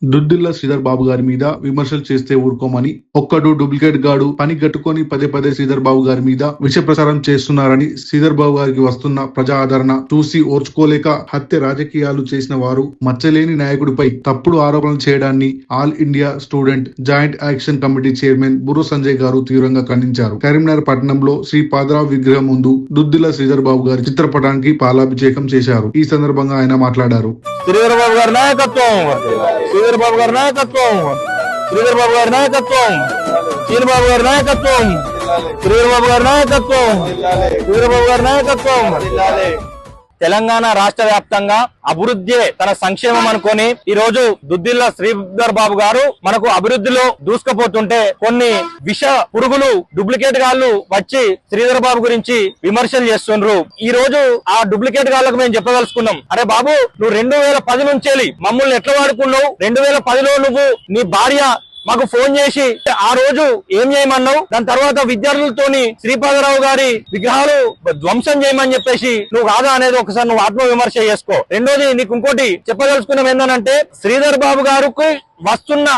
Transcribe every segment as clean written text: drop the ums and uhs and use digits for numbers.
దుద్దిల్ల శ్రీధర్ బాబు గారి మీద విమర్శలు చేస్తే ఊరుకోమని, ఒక్కడు డూప్లికేట్ గాడు పని గట్టుకొని పదే పదే శ్రీధర్ బాబు గారి మీద విష ప్రసారం చేస్తున్నారని, శ్రీధర్ బాబు గారికి వస్తున్న ప్రజా ఆదరణ చూసి ఓర్చుకోలేక హత్య రాజకీయాలు చేసిన వారు మచ్చలేని నాయకుడిపై తప్పుడు ఆరోపణలు చేయడాన్ని All India Student Joint Action Committee chairman Burru Sanjay గారు తీవ్రంగా ఖండించారు. కరీంనగర్ పట్టణంలో శ్రీ పాదరావు విగ్రహం ముందు దుద్దిల్ల శ్రీధర్ బాబు గారి చిత్రపటానికి పాలాభిషేకం చేశారు. ఈ సందర్భంగా ఆయన మాట్లాడారు. శ్రీధర్ బాబు గారి నాయకత్వం, శ్రీధర్ బాబు గారి నాయకత్వం, శ్రీధర్ బాబు గారి నాయకత్వం, చీనబాబు గారి నాయకత్వం, శ్రీధర్ బాబు గారి నాయకత్వం, శ్రీధర్ బాబు గారి నాయకత్వం. తెలంగాణ రాష్ట్ర వ్యాప్తంగా అభివృద్ధి తన సంక్షేమం అనుకొని ఈ రోజు దుద్దిల్ల శ్రీధర్ బాబు గారు మనకు అభివృద్ధిలో దూసుకుపోతుంటే కొన్ని విష పురుగులు డూప్లికేట్ గాళ్ళు వచ్చి శ్రీధర్ బాబు గురించి విమర్శలు చేస్తుండ్రు. ఈ రోజు ఆ డూప్లికేట్ గాళ్ళకు మేము చెప్పదలుచుకున్నాం, అరే బాబు నువ్వు 2010 నుంచి మమ్మల్ని ఎట్లా వాడుకున్నావు? 2010లో నువ్వు నీ భార్య మాకు ఫోన్ చేసి ఆ రోజు ఏం చేయమన్నావు? దాని తర్వాత విద్యార్థులతోని శ్రీపాదరావు గారి విగ్రహాలు ధ్వంసం చేయమని చెప్పేసి నువ్వు కాదా అనేది ఒకసారి నువ్వు ఆత్మ విమర్శ చేసుకో. రెండోది నీకు ఇంకోటి చెప్పదలుచుకున్నాం ఏంటంటే శ్రీధర్ బాబు గారికి వస్తున్న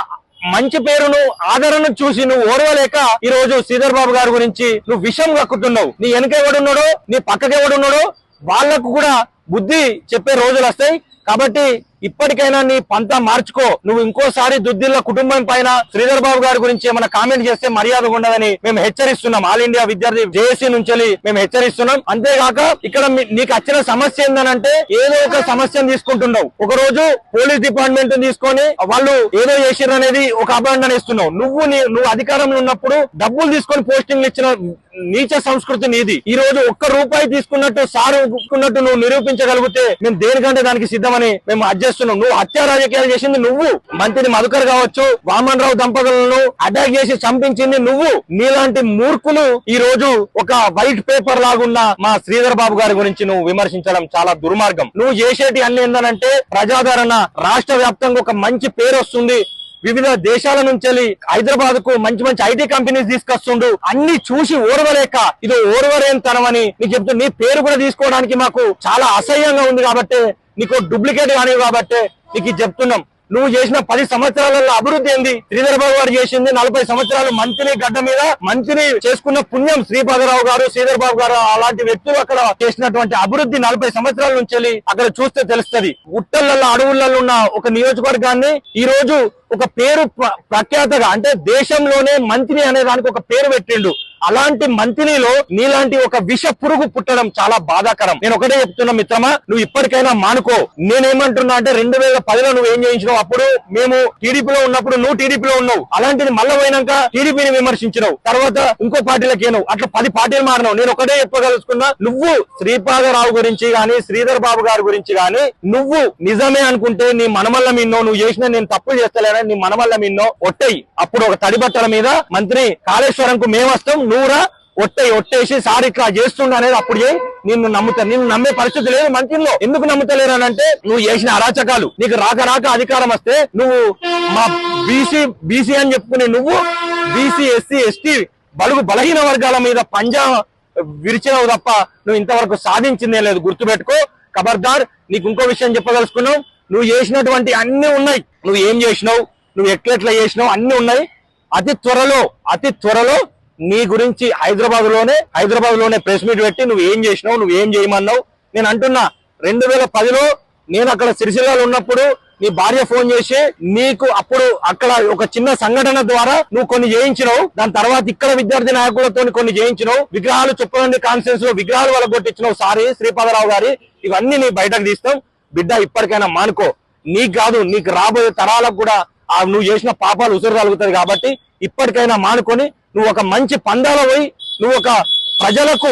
మంచి పేరును ఆదరణ చూసి నువ్వు ఓర్వలేక ఈ రోజు శ్రీధర్ బాబు గారి గురించి నువ్వు విషం కక్కుతున్నావు. నీ వెనక ఎవడున్నాడో నీ పక్కకి ఎవడున్నాడో వాళ్లకు కూడా బుద్ధి చెప్పే రోజులు వస్తాయి. కాబట్టి ఇప్పటికైనా నీ పంతా మార్చుకో. నువ్వు ఇంకోసారి దుద్దిల్ల కుటుంబం పైన శ్రీధర్ బాబు గారి గురించి ఏమైనా కామెంట్ చేస్తే మర్యాద ఉండదని మేము హెచ్చరిస్తున్నాం. ఆల్ ఇండియా విద్యార్థి జేఏసీ నుంచి మేము హెచ్చరిస్తున్నాం. అంతేగాక ఇక్కడ నీకు వచ్చిన సమస్య ఏందనంటే ఏదో ఒక సమస్యను తీసుకుంటున్నావు. ఒక రోజు పోలీస్ డిపార్ట్మెంట్ తీసుకొని వాళ్ళు ఏదో చేసిర్రు అనేది ఒక అభాండన ఇస్తున్నావు. నువ్వు అధికారంలో ఉన్నప్పుడు డబ్బులు తీసుకొని పోస్టింగ్లు ఇచ్చిన నీచ సంస్కృతి నీది. ఈ రోజు ₹1 తీసుకున్నట్టు సారుకున్నట్టు నువ్వు నిరూపించగలిగితే మేము దేనికంటే దానికి సిద్ధమని మేము అడ్జస్తున్నాం. నువ్వు హత్య రాజకీయాలు చేసింది నువ్వు, మంత్రి మధుకర్ కావచ్చు, వామన్ రావు దంపతులను అటాక్ చేసి చంపించింది నువ్వు. నీలాంటి మూర్ఖులు ఈ రోజు ఒక వైట్ పేపర్ లాగున్న మా శ్రీధర్ బాబు గారి గురించి నువ్వు విమర్శించడం చాలా దుర్మార్గం. నువ్వు చేసేటి అన్ని ఏంటంటే ప్రజాదరణ రాష్ట్ర వ్యాప్తంగా ఒక మంచి పేరు వస్తుంది. వివిధ దేశాల నుంచి హైదరాబాద్ కు మంచి మంచి ఐటీ కంపెనీస్ తీసుకొస్తుండు. అన్ని చూసి ఓర్వలేక ఇది ఓర్వరేంతనమని నీకు చెప్తూ నీ పేరు కూడా తీసుకోవడానికి మాకు చాలా అసహ్యంగా ఉంది. కాబట్టి నీకు డూప్లికేట్ కానివి కాబట్టి నీకు చెప్తున్నాం. నువ్వు చేసిన 10 సంవత్సరాలలో అభివృద్ధి ఏంది? శ్రీధర్ బాబు గారు చేసింది 40 సంవత్సరాలు మంత్రి గడ్డ మీద మంత్రి చేసుకున్న పుణ్యం. శ్రీపాదరావు గారు, శ్రీధర్ బాబు గారు అలాంటి వ్యక్తులు అక్కడ చేసినటువంటి అభివృద్ధి 40 సంవత్సరాల నుంచి అక్కడ చూస్తే తెలుస్తుంది. ఉట్టలలో అడవులలో ఉన్న ఒక నియోజకవర్గాన్ని ఈ రోజు ఒక పేరు ప్రఖ్యాతగా అంటే దేశంలోనే మంత్రి అనే దానికి ఒక పేరు పెట్టిండు. అలాంటి మంత్రిలో నీలాంటి ఒక విష పురుగు పుట్టడం చాలా బాధాకరం. నేను ఒకటే చెప్తున్నా మిత్రమా, నువ్వు ఇప్పటికైనా మానుకో. నేనేమంటున్నా అంటే 2010లో నువ్వు ఏం చేయించినావు? అప్పుడు మేము టీడీపీలో ఉన్నప్పుడు నువ్వు టీడీపీలో ఉన్నావు. అలాంటిది మళ్ళీ పోయినాక టీడీపీని విమర్శించినావు. తర్వాత ఇంకో పార్టీలకేనావు. అట్లా 10 పార్టీలు మారినావు. నేను ఒకటే చెప్పగలుచుకున్నా, నువ్వు శ్రీపాదరావు గురించి గాని శ్రీధర్ బాబు గారి గురించి గాని నువ్వు నిజమే అనుకుంటే నీ మనమల్ల మిన్నో నువ్వు చేసిన నేను తప్పులు చేస్తలేనని నీ మనమల్ల మిన్నో ఒట్టయి. అప్పుడు ఒక తడిబట్టల మీద మంత్రి కాళేశ్వరంకు మేము వస్తాం, నువ్వురా ఒట్టేసి సార్ ఇట్లా చేస్తుండ అనేది అప్పుడు చేయి. నిన్ను నమ్ముతా. నిన్ను నమ్మే పరిస్థితి లేదు మంత్రిలో. ఎందుకు నమ్ముతలేరు అని అంటే నువ్వు చేసిన అరాచకాలు. నీకు రాక అధికారం వస్తే నువ్వు మా బీసీ అని చెప్పుకునే నువ్వు బీసీ ఎస్సీ ఎస్టీ బడుగు బలహీన వర్గాల మీద పంజా విరిచినావు తప్ప నువ్వు ఇంతవరకు సాధించిందే లేదు. గుర్తుపెట్టుకో ఖబర్దార్. నీకు ఇంకో విషయం చెప్పదలుచుకున్నావు. నువ్వు చేసినటువంటి అన్ని ఉన్నాయి. నువ్వు ఏం చేసినావు, నువ్వు ఎట్లెట్లా చేసినావు అన్ని ఉన్నాయి. అతి త్వరలో నీ గురించి హైదరాబాద్ లోనే ప్రెస్ మీట్ పెట్టి నువ్వు ఏం చేసినావు, నువ్వు ఏం చేయమన్నావు. నేను అంటున్నా 2010లో నేను అక్కడ సిరిసిల్లలో ఉన్నప్పుడు నీ భార్య ఫోన్ చేసి నీకు అప్పుడు అక్కడ ఒక చిన్న సంఘటన ద్వారా నువ్వు కొన్ని చేయించినావు. దాని తర్వాత ఇక్కడ విద్యార్థి నాయకులతో కొన్ని చేయించినావు. విగ్రహాలు చొప్పదండి కాన్ఫరెన్స్ లో విగ్రహాలు వలగొట్టించినావు. సారీ శ్రీపాదరావు గారి ఇవన్నీ నీ బయటకు తీస్తాం. బిడ్డ ఇప్పటికైనా మానుకో. నీకు కాదు, నీకు రాబోయే తరాలకు కూడా నువ్వు చేసిన పాపాలు ఉసురు కలుగుతుంది. కాబట్టి ఇప్పటికైనా మానుకొని నువ్వు ఒక మంచి పందాలో పోయి నువ్వు ఒక ప్రజలకు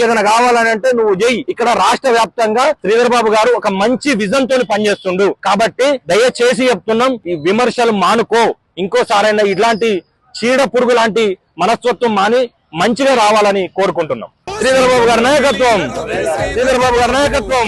ఏదైనా కావాలని అంటే నువ్వు చేయి. ఇక్కడ రాష్ట్ర వ్యాప్తంగా శ్రీధర్ బాబు గారు ఒక మంచి విజన్ తోని పనిచేస్తుండు. కాబట్టి దయచేసి చెప్తున్నాం, ఈ విమర్శలు మానుకో. ఇంకోసారైనా ఇట్లాంటి చీడ పురుగు లాంటి మనస్తత్వం మాని మంచిగా రావాలని కోరుకుంటున్నాం. శ్రీధర్ బాబు గారి నాయకత్వం, శ్రీధర్ బాబు గారి నాయకత్వం.